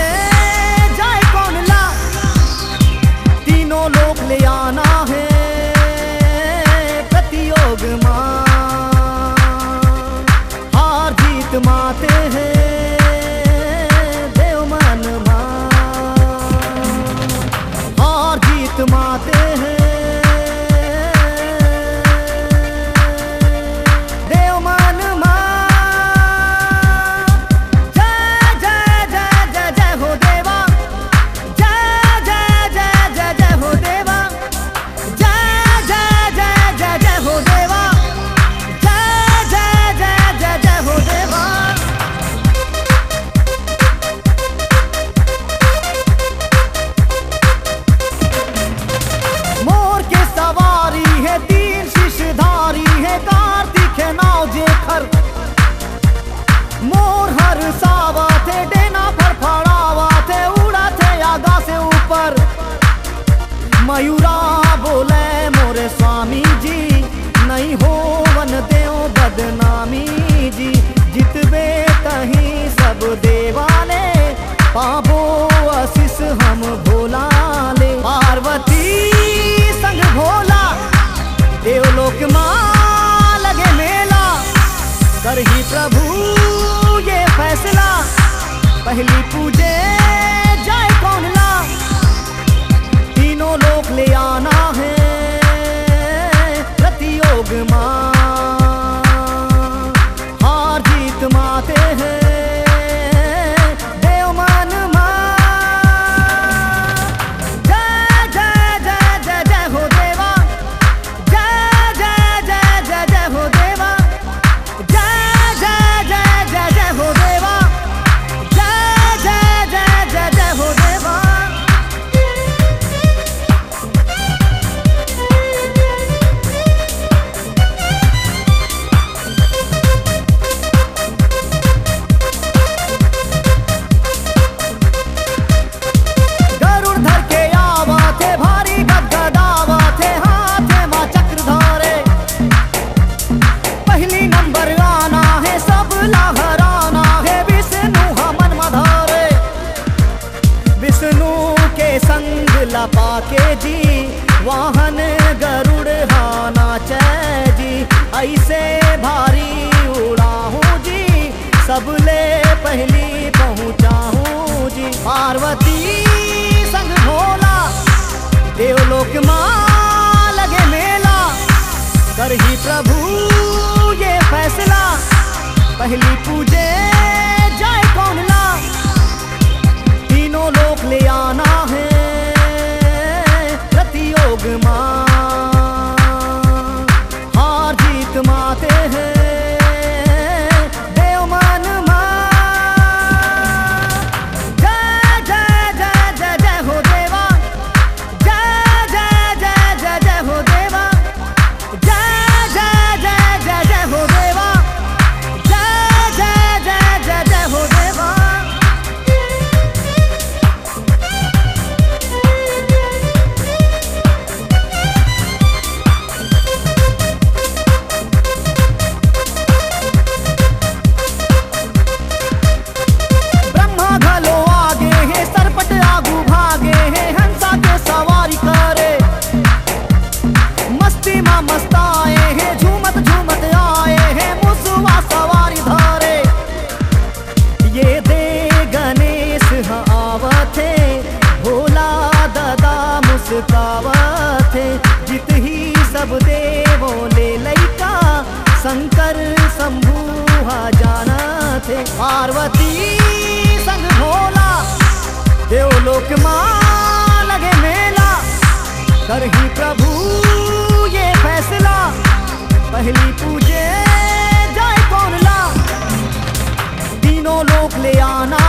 पूजे जाए कौन ला, तीनों लोग ले आना है प्रतियोग मां। हार जीत माते हैं देव मन मां, हार जीत माते हैं मोर हर सावा थे डेना फड़फड़ावा थे उड़ा थे आगा से ऊपर। मयूरा बोले मोरे स्वामी जी नहीं हो वन देव बदनामी जी। जितबे कहीं सब देवाले पाबो आशीष हम भोला ले। पार्वती संग भोला देवलोक मां लगे मेला, करही प्रभु ये फैसला पहली पूजे जाए कौन ला, तीनों लोग ले आना है प्रतियोग मां। हार जीत माते हैं देव मन मां। जय जय जय जय जय हो देवा, जय जय जय जय जय हो देवा, जय जय जय जय जय हो देवा, जय जय जय जय जय हो देवा। गरुड़ धर के आवा थे भारी गदगदावा थे, हाथे मां चक्रधारे। पहली नंबर आना है सब लहराना है विष्णु हमन मधारे। विष्णु के संग लपा के जी वाहन गरुड़ हाना चे जी। ऐसे भारी उड़ा हूँ जी सबले पहली पहुँचा हूँ जी। पार्वती संग भोला देवलोक मां लगे मेला, करही प्रभु ये फैसला पहली पूजे जाए कौन ला, तीनों लोग ले आना है प्रतियोग मां। हार जीत माते हैं देव मन मां। जय जय जय जय जय हो देवा, जय जय जय जय जय हो देवा, जय जय जय जय जय हो देवा, जय जय जय जय जय हो देवा। ब्रह्मा घलो आगे है सरपट आगू भागे है, हंसा के सवारी करे। मस्ती मां मस्ताए हैं झूमत झूमत आए हैं, मुसवा सवारी धारे। ये दे गणेश हाँ आवत है, भोला दादा मुस्कावत है। जित ही सब देवों ले लैका शंकर शंभु जानत है। पार्वती संग भोला देवलोक मां लगे मेला, करही प्रभु ये फैसला पहली पूजे जाए कौन ला, तीनों लोग ले आना